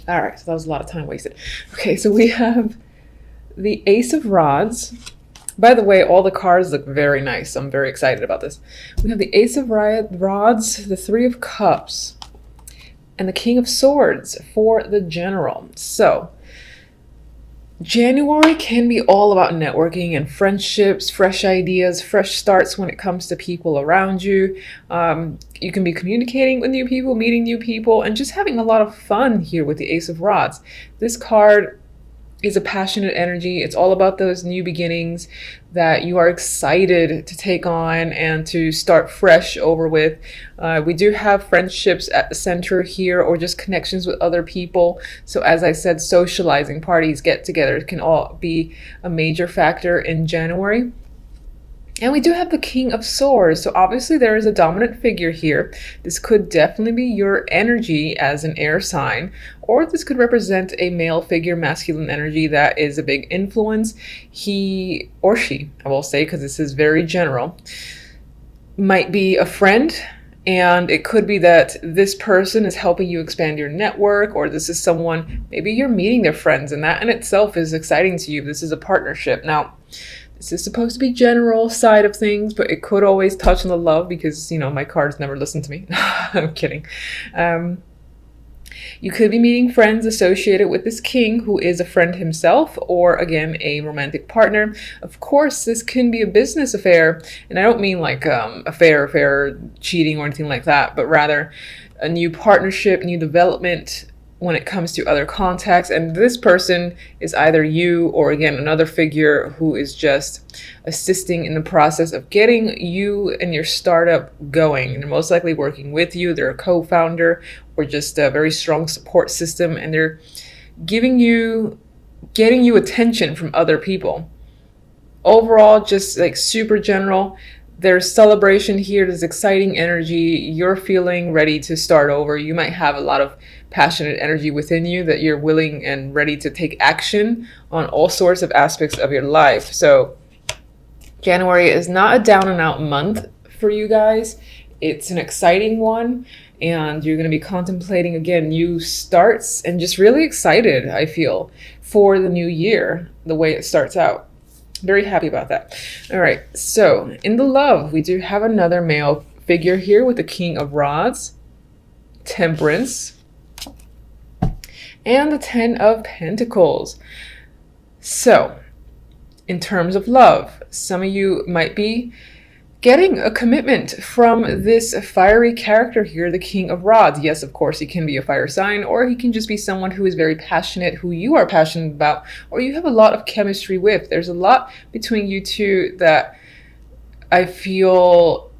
All right, so that was a lot of time wasted. Okay, so we have the Ace of Rods. By the way, all the cards look very nice. I'm very excited about this. We have the Ace of Rods, the Three of Cups, and the King of Swords for the General. So, January can be all about networking and friendships, fresh ideas, fresh starts when it comes to people around you. You can be communicating with new people, meeting new people, and just having a lot of fun here with the Ace of Rods. This card is a passionate energy. It's all about those new beginnings that you are excited to take on and to start fresh over with. We do have friendships at the center here, or just connections with other people. So as I said, socializing, parties, get-togethers can all be a major factor in January. And we do have the King of Swords, so obviously there is a dominant figure here. This could definitely be your energy as an air sign, or this could represent a male figure, masculine energy that is a big influence. He or she, I will say, because this is very general, might be a friend, and it could be that this person is helping you expand your network, or this is someone, maybe you're meeting their friends, and that in itself is exciting to you. This is a partnership. Now, this is supposed to be general side of things, but it could always touch on the love because, my cards never listen to me. I'm kidding. You could be meeting friends associated with this king who is a friend himself, or again, a romantic partner. Of course, this can be a business affair, and I don't mean like affair, cheating or anything like that, but rather a new partnership, new development when it comes to other contacts. And this person is either you or, again, another figure who is just assisting in the process of getting you and your startup going. And they're most likely working with you. They're a co-founder or just a very strong support system, and they're getting you attention from other people. Overall, just like super general. There's celebration here. There's exciting energy. You're feeling ready to start over. You might have a lot of passionate energy within you that you're willing and ready to take action on all sorts of aspects of your life. So January is not a down and out month for you guys. It's an exciting one, and you're going to be contemplating, again, new starts, and just really excited, I feel, for the new year, the way it starts out. Very happy about that. All right, so in the love, we do have another male figure here with the King of Rods, Temperance, and the Ten of Pentacles. So, in terms of love, some of you might be getting a commitment from this fiery character here, the King of Rods. Yes, of course, he can be a fire sign, or he can just be someone who is very passionate, who you are passionate about, or you have a lot of chemistry with. There's a lot between you two that I feel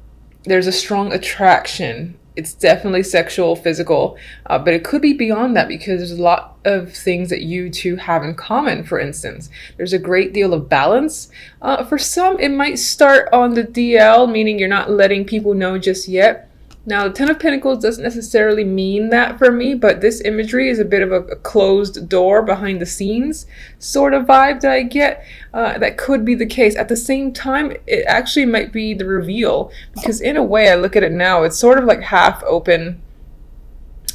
there's a strong attraction. It's definitely sexual, physical, but it could be beyond that, because there's a lot of things that you two have in common. For instance, there's a great deal of balance. For some, it might start on the DL, meaning you're not letting people know just yet. Now, the Ten of Pentacles doesn't necessarily mean that for me, but this imagery is a bit of a closed door behind the scenes sort of vibe that I get. That could be the case. At the same time, it actually might be the reveal, because in a way, I look at it now, it's sort of like half open.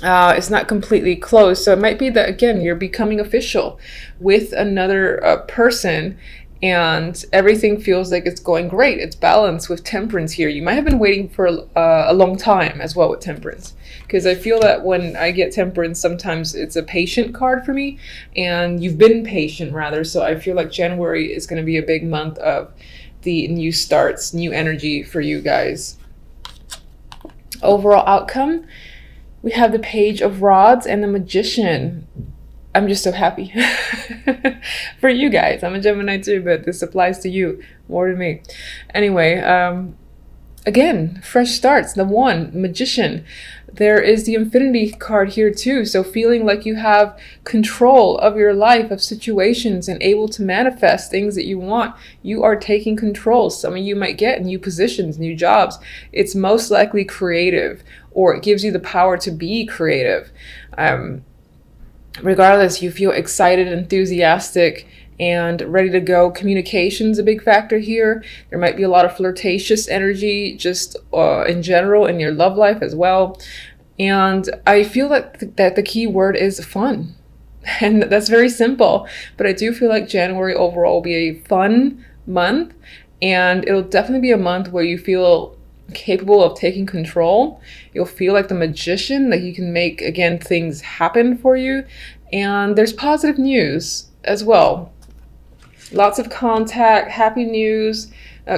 It's not completely closed. So it might be that, again, you're becoming official with another person, and everything feels like it's going great. It's balanced with Temperance here. You might have been waiting for a long time as well with Temperance, because I feel that when I get Temperance, sometimes it's a patient card for me, and you've been patient rather. So I feel like January is going to be a big month of the new starts, new energy for you guys. Overall outcome, we have the Page of Rods and the Magician. I'm just so happy for you guys. I'm a Gemini too, but this applies to you more than me. Anyway, again, fresh starts. The One, Magician. There is the Infinity card here too. So feeling like you have control of your life, of situations, and able to manifest things that you want. You are taking control. Some of you might get new positions, new jobs. It's most likely creative, or it gives you the power to be creative. Regardless, you feel excited, enthusiastic, and ready to go. Communication's a big factor here. There might be a lot of flirtatious energy just in general in your love life as well. And I feel that the key word is fun. And that's very simple. But I do feel like January overall will be a fun month. And it'll definitely be a month where you feel capable of taking control. You'll feel like the magician, that you can make, again, things happen for you. And there's positive news as well. Lots of contact, happy news,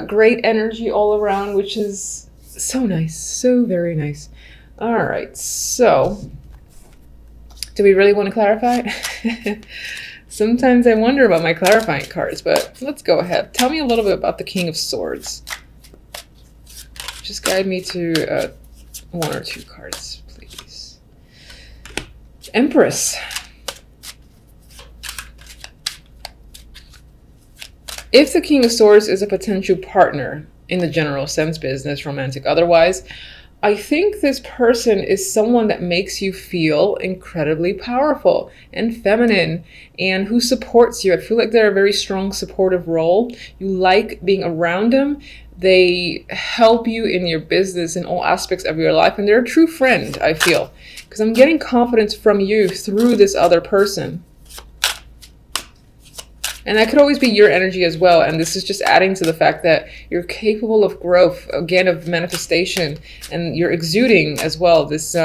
great energy all around, which is so nice. So very nice. All right, so do we really want to clarify? Sometimes I wonder about my clarifying cards, but let's go ahead. Tell me a little bit about the King of Swords. Just guide me to one or two cards, please. Empress. If the King of Swords is a potential partner in the general sense, business, romantic, otherwise, I think this person is someone that makes you feel incredibly powerful and feminine and who supports you. I feel like they're a very strong supportive role. You like being around them. They help you in your business in all aspects of your life. And they're a true friend, I feel, because I'm getting confidence from you through this other person. And that could always be your energy as well. And this is just adding to the fact that you're capable of growth, again, of manifestation. And you're exuding as well this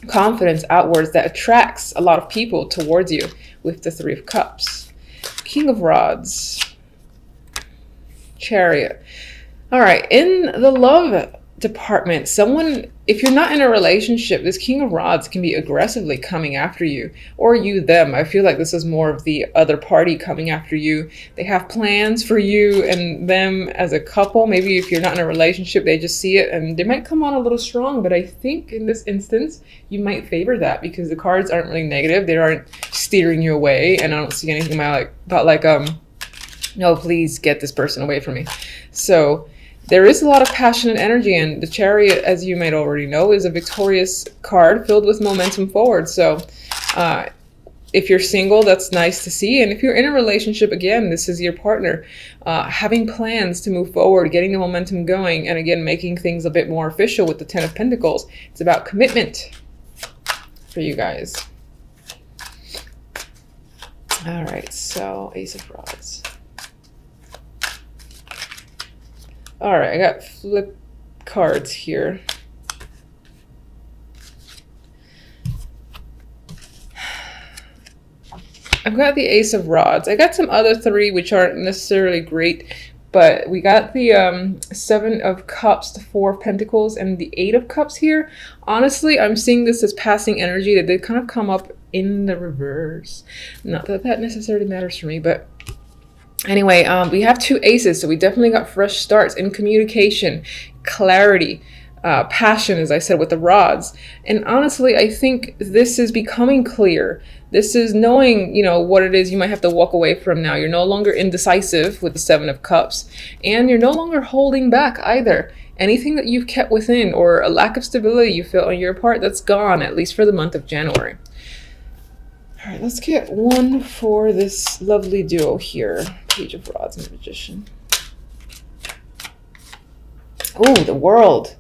confidence outwards that attracts a lot of people towards you with the Three of Cups. King of Rods. Chariot. All right. In the love department, someone, if you're not in a relationship, this King of Rods can be aggressively coming after you, or you them. I feel like this is more of the other party coming after you. They have plans for you and them as a couple. Maybe if you're not in a relationship, they just see it and they might come on a little strong. But I think in this instance, you might favor that because the cards aren't really negative. They aren't steering you away. And I don't see anything about like, no, please get this person away from me. So there is a lot of passion and energy, and the Chariot, as you might already know, is a victorious card filled with momentum forward. So if you're single, that's nice to see. And if you're in a relationship, again, this is your partner having plans to move forward, getting the momentum going, and again, making things a bit more official with the Ten of Pentacles. It's about commitment for you guys. All right, so Ace of Rods. All right, I got flip cards here. I've got the Ace of Rods. I got some other three which aren't necessarily great, but we got the Seven of Cups, the Four of Pentacles, and the Eight of Cups here. Honestly, I'm seeing this as passing energy, that they kind of come up in the reverse. Not that that necessarily matters for me, but anyway, we have two aces, so we definitely got fresh starts in communication, clarity, passion, as I said, with the rods. And honestly, I think this is becoming clear. This is knowing, you know, what it is you might have to walk away from now. You're no longer indecisive with the Seven of Cups, and you're no longer holding back either. Anything that you've kept within or a lack of stability you feel on your part, that's gone, at least for the month of January. All right, let's get one for this lovely duo here. Page of Rods and Magician. Oh, the World.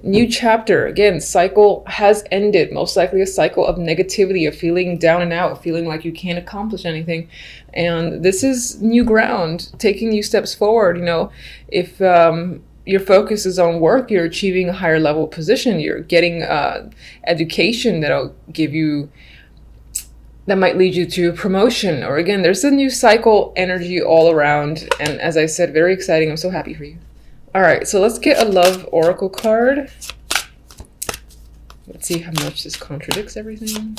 New chapter. Again, cycle has ended. Most likely a cycle of negativity, of feeling down and out, feeling like you can't accomplish anything. And this is new ground, taking new steps forward. You know, if your focus is on work, you're achieving a higher level position. You're getting education that'll give you, that might lead you to a promotion. Or again, there's a new cycle energy all around. And as I said, very exciting. I'm so happy for you. All right, so let's get a love oracle card. Let's see how much this contradicts everything.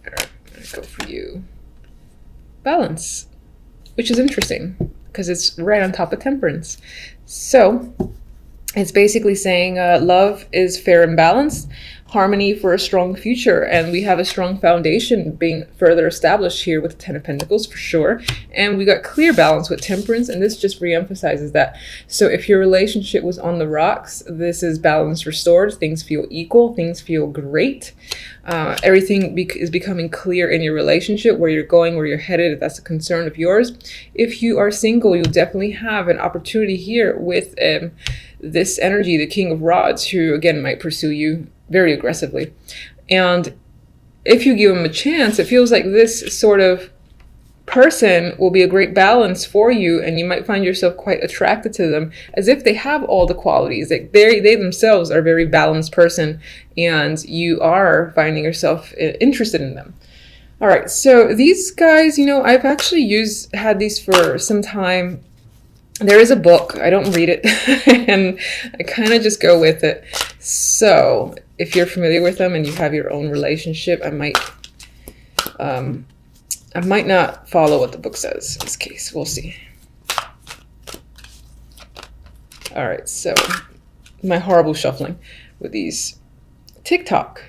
All right, I'm gonna go for you. Balance, which is interesting because it's right on top of Temperance. So it's basically saying love is fair and balanced. harmony for a strong future, and we have a strong foundation being further established here with the Ten of Pentacles for sure. And we got clear balance with Temperance, and this just reemphasizes that. So if your relationship was on the rocks, this is balance restored. Things feel equal, things feel great. Everything is becoming clear in your relationship, where you're going, where you're headed, if that's a concern of yours. If you are single, you'll definitely have an opportunity here with this energy, the King of Rods, who again might pursue you very aggressively. And if you give him a chance, it feels like this sort of person will be a great balance for you, and you might find yourself quite attracted to them, as if they have all the qualities. Like they themselves are a very balanced person, and you are finding yourself interested in them. All right, so these guys, you know, I've actually had these for some time. There is a book, I don't read it, and I kind of just go with it. So if you're familiar with them and you have your own relationship, I might not follow what the book says in this case. We'll see. All right, so my horrible shuffling with these TikTok.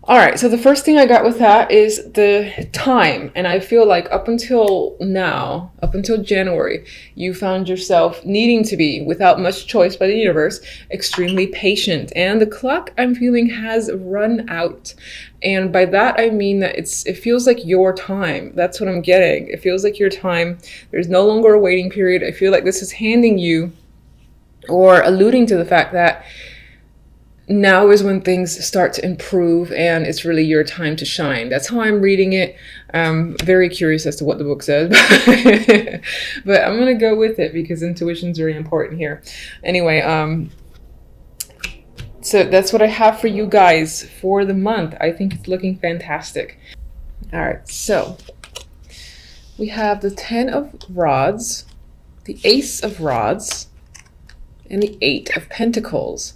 All right, so the first thing I got with that is the time. And I feel like up until now, up until January, you found yourself needing to be, without much choice by the universe, extremely patient. And the clock, I'm feeling, has run out. And by that, I mean that it feels like your time. That's what I'm getting. It feels like your time. There's no longer a waiting period. I feel like this is handing you, or alluding to the fact that now is when things start to improve, and it's really your time to shine. That's how I'm reading it. I'm very curious as to what the book says, but I'm going to go with it because intuition is very important here. Anyway, so that's what I have for you guys for the month. I think it's looking fantastic. All right, so we have the 10 of Rods, the Ace of Rods, and the 8 of Pentacles.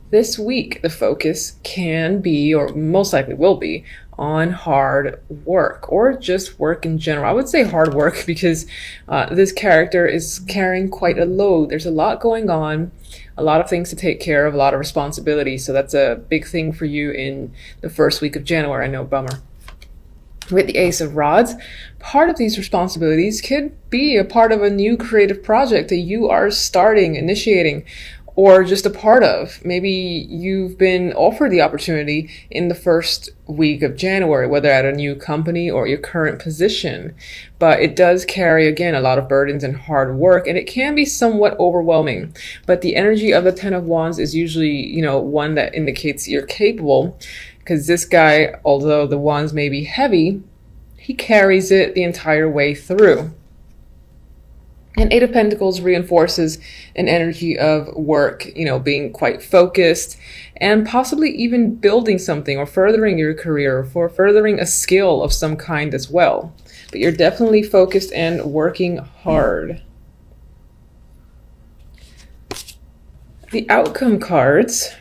This week, the focus can be, or most likely will be, on hard work, or just work in general. I would say hard work because this character is carrying quite a load. There's a lot going on, a lot of things to take care of, a lot of responsibility. So that's a big thing for you in the first week of January. I know, bummer. With the Ace of Rods, part of these responsibilities could be a part of a new creative project that you are starting, initiating, or just a part of. Maybe you've been offered the opportunity in the first week of January, whether at a new company or your current position. But it does carry, again, a lot of burdens and hard work, and it can be somewhat overwhelming. But the energy of the 10 of Wands is usually, you know, one that indicates you're capable, because this guy, although the wands may be heavy, he carries it the entire way through. And 8 of Pentacles reinforces an energy of work, you know, being quite focused and possibly even building something or furthering your career, for furthering a skill of some kind as well. But you're definitely focused and working hard. The outcome cards,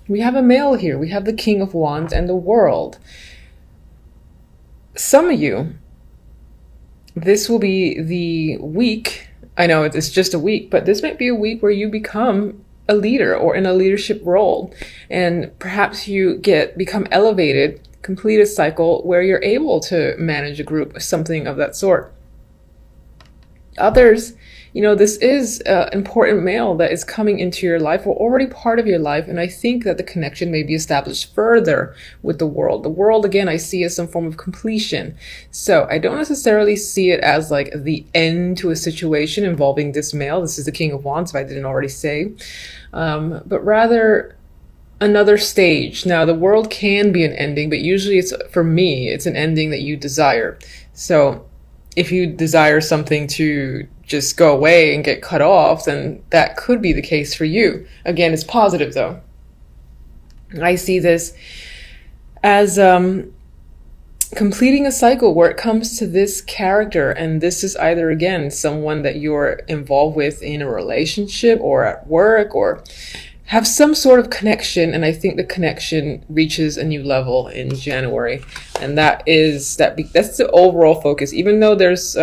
we have a male here. We have the King of Wands and the World. Some of you, this will be the week. I know it's just a week, but this might be a week where you become a leader or in a leadership role, and perhaps you become elevated, complete a cycle where you're able to manage a group, something of that sort. Others, you know, this is an important male that is coming into your life or already part of your life, and I think that the connection may be established further with the World. The World, again, I see as some form of completion. So I don't necessarily see it as like the end to a situation involving this male. This is the King of Wands, if I didn't already say. But rather another stage. Now, the World can be an ending, but usually for me, it's an ending that you desire. So if you desire something to just go away and get cut off, then that could be the case for you. Again, it's positive though. I see this as completing a cycle where it comes to this character, and this is either, again, someone that you're involved with in a relationship or at work or have some sort of connection, and I think the connection reaches a new level in January, and that's the overall focus. Even though there's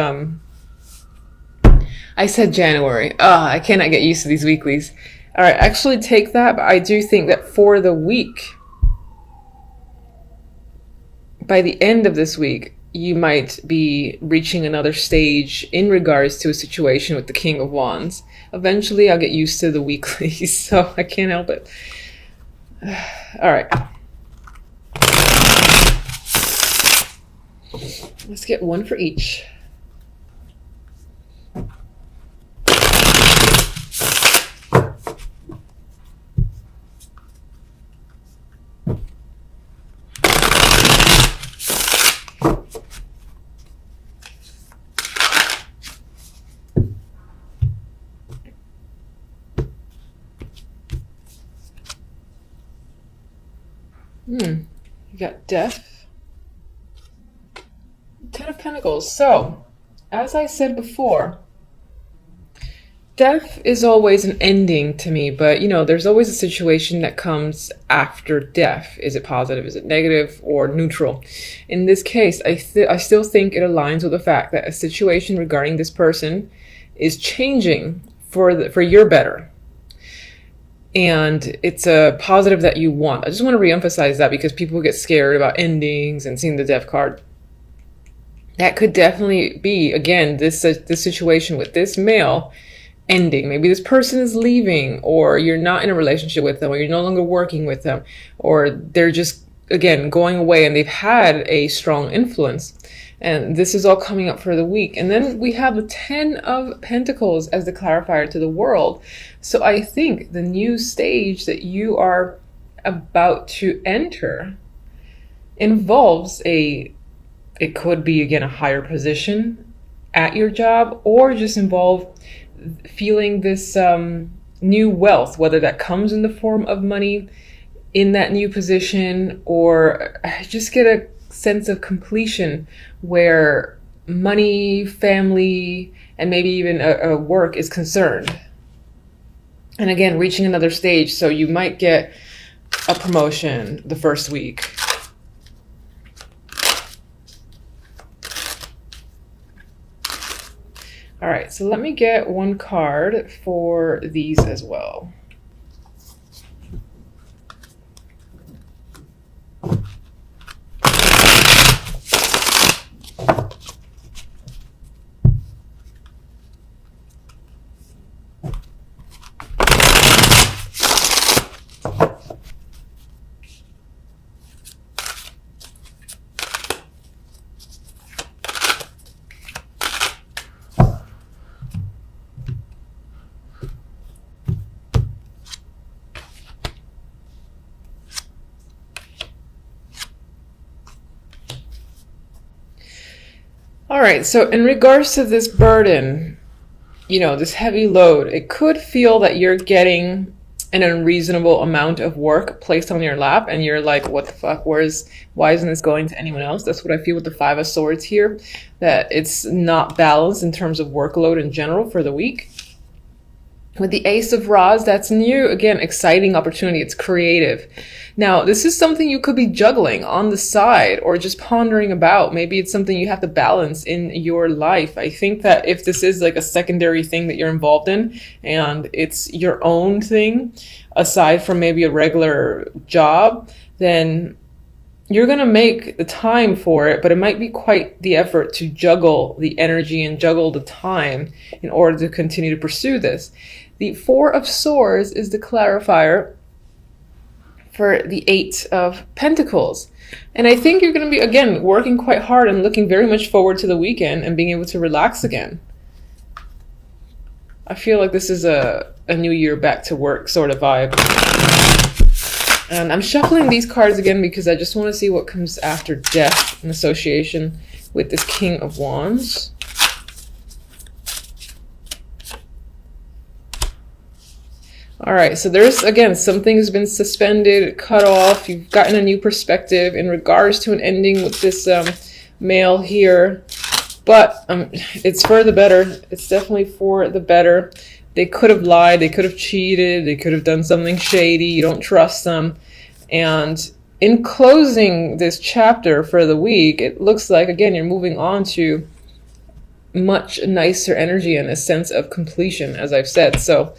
I said January. I cannot get used to these weeklies. All right, actually take that, but I do think that for the week, by the end of this week, you might be reaching another stage in regards to a situation with the King of Wands. Eventually, I'll get used to the weeklies, so I can't help it. All right. Let's get one for each. You got Death, Ten of Pentacles. So, as I said before, death is always an ending to me, but you know, there's always a situation that comes after death. Is it positive? Is it negative or neutral? In this case, I still think it aligns with the fact that a situation regarding this person is changing for your better. And it's a positive that you want. I just want to reemphasize that because people get scared about endings and seeing the death card. That could definitely be, again, this situation with this male ending. Maybe this person is leaving, or you're not in a relationship with them, or you're no longer working with them, or they're just, again, going away and they've had a strong influence. And this is all coming up for the week. And then we have the 10 of Pentacles as the clarifier to the world. So I think the new stage that you are about to enter involves it could be, again, a higher position at your job, or just involve feeling this new wealth, whether that comes in the form of money in that new position, or just get a sense of completion where money, family, and maybe even a work is concerned. And again, reaching another stage. So you might get a promotion the first week. All right, so let me get one card for these as well. All right, so in regards to this burden, you know, this heavy load, it could feel that you're getting an unreasonable amount of work placed on your lap, and you're like, what the fuck, why isn't this going to anyone else? That's what I feel with the Five of Swords here, that it's not balanced in terms of workload in general for the week. With the Ace of Rods, that's new, again, exciting opportunity. It's creative. Now, this is something you could be juggling on the side or just pondering about. Maybe it's something you have to balance in your life. I think that if this is like a secondary thing that you're involved in and it's your own thing, aside from maybe a regular job, then you're going to make the time for it, but it might be quite the effort to juggle the energy and juggle the time in order to continue to pursue this. The Four of Swords is the clarifier for the Eight of Pentacles. And I think you're going to be, again, working quite hard and looking very much forward to the weekend and being able to relax again. I feel like this is a new year back to work sort of vibe. And I'm shuffling these cards again because I just want to see what comes after death in association with this King of Wands. All right, so there's, again, something has been suspended, cut off. You've gotten a new perspective in regards to an ending with this male here. But it's for the better. It's definitely for the better. They could have lied. They could have cheated. They could have done something shady. You don't trust them. And in closing this chapter for the week, it looks like, again, you're moving on to much nicer energy and a sense of completion, as I've said. So